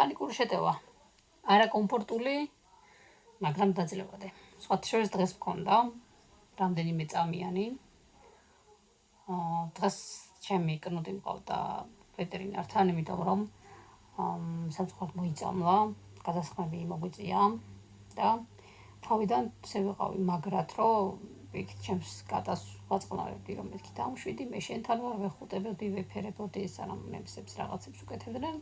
პანიკური შეტევა. არაკომფორტული, მაგრამ დაძლებადე. სხვათა შორის დღეს მქონდა რამდენიმე წამიანი. დღეს ჩემი კნუტი მყავდა ვეტერინართან, იმიტომ რომ სამწუხაროდ მოიწამლა, გადასხმები მოგვიწია და თავიდან ისე ვიყავი მაგრად, რომ იქ ჩემს კატას ვაწყნარებდი, რომ მეთქი დამშვიდი, მე შენთან ვარ, ვეხუტებოდი, ვეფერებოდი, სანამ ნემსებს რაღაცებს უკეთებდნენ.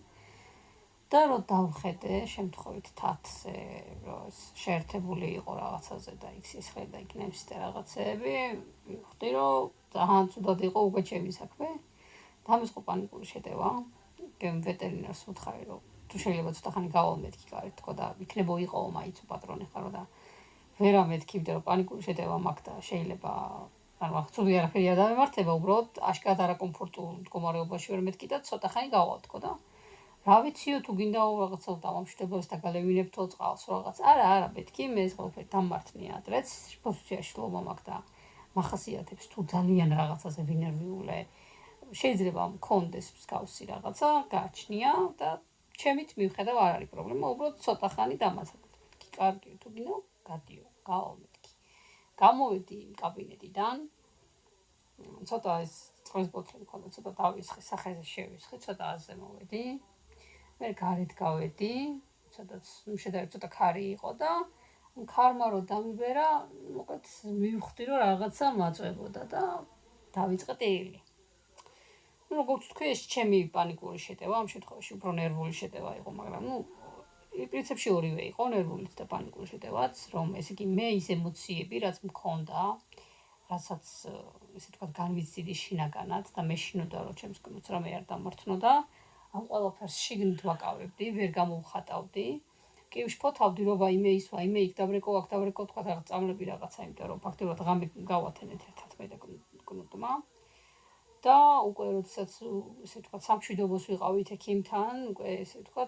და რომ დავხედე შემთხვევით თათზე, რომ შეერთებული იყო რაღაცაზე და იქ სისხლი და იქ ნემსი და რაღაცეები, ვიხდი, რომ ძალიან ცუდად იყო უკვე ჩემი საქმე. დამისყო პანიკური შეტევა. ვეტერინარს ვუთხარი, რომ თუ შეიძლება ცოტა ხანი გავალ მეთქი კარით თქო და იქნებო იყო მაინც პატრონი ხარო და ვერა მეთქი, იმიტომ რომ პანიკური შეტევა მაქვს და შეიძლება ანუ ცუდი არაფერი არ დამემართება, უბრალოდ აშკარად არაკომფორტულ მდგომარეობაში ვერ მეთქი და ცოტა ხანი გავალ თქო და რა ვიციო თუ გინდა რაღაცა დავამშვიდობებს და galevინებთო წყალს რაღაც. არა, მეთქი, მე ეს ყველაფერი დამმართნია ადრეც, პოზიციაში ლობა მაქვს და მახასიათებს თუ ძალიან რაღაცაზე ვინერვიულე. შეიძლება მქონდეს მსგავსი რაღაცა, გააჩნია და ჩემით მივხედავ არ არის პრობლემა, უბრალოდ ცოტა ხანი დამაცადეთ. მეთქი, კარგი, თუ გინდა გადიო, გავალ მეთქი. გამოვედი კაბინეტიდან. ცოტა ეს წყლის ბოთლი მქონდა, ცოტა დავისხი, სახეზე შევისხი, ცოტა აზზე მოვედი. მე გარეთ გავედი, შედარებით ცოტა ქარი იყო და ქარმა რო დამიბერა, მოკლედ მივხვდი, რომ რაღაცა მაწვებოდა და დავიწყე ტირილი. როგორც თქვი, ეს ჩემი პანიკური შეტევა, ამ შემთხვევაში უფრო ნერვული შეტევა იყო, მაგრამ პრინციპში ორივე იყო, ნერვულიც და პანიკური შეტევაც, რომ ესე იგი მე ის ემოციები, რაც მქონდა, რასაც ესე თქვა განვიცდიდი შინაგანად და მე შინოდა, რომ ჩემს კნუტს რამე არ დამართნოდა, ამ ყველაფერს შიგნით ვაკავებდი, ვერ გამოვხატავდი. კი ვშფოთავდი, რომ ვაიმე ის, ვაიმე იქ დაბრეკო, აქ დაბრეკო, თქვა რაღაც წამლები რაღაცა, იმიტომ რომ ფაქტობრივად ღამე გავათენეთ ერთად მე და კნუტმა. და უკვე როდესაც ესე თქვა სამშვიდობოს ვიყავით ექიმთან, უკვე ესე თქვა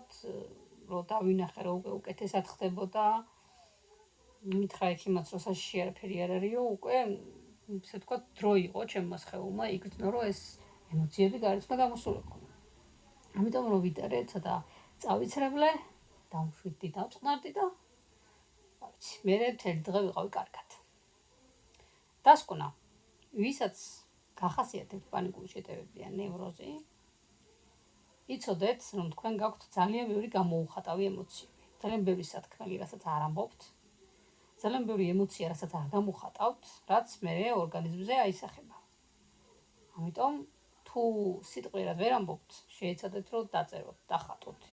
რომ დავინახე, რომ უკვე უკეთესად ხდებოდა. მითხრა ექიმაც, რომ საშიში არაფერი არ არისო, უკვე ესე თქვა დრო იყო ჩემმა სხეულმა იგრძნო, რომ ეს ემოციები გარეთ უნდა გამოსულიყო. ამიტომ რომ ვიტარე, ცოტა წავიცრებლე, დავშვიდდი, დავწყნარდი და რა ვიცი, მე მთელი დღე ვიყავი კარგად. დასკვნა, ვისაც გახასიათებთ პანიკური შეტევები ან ნევროზი, იცოდეთ, რომ თქვენ გაქვთ ძალიან ბევრი გამოუხატავი ემოციები. ძალიან ბევრი სათქმელი, რასაც არ ამბობთ, ძალიან ბევრი ემოცია, რასაც არ გამოხატავთ, რაც მე ორგანიზმზე აისახება. ამიტომ თუ სიტყვიერად ვერ ამბობთ, შეეცადეთ, რომ დაწეროთ, დახატოთ,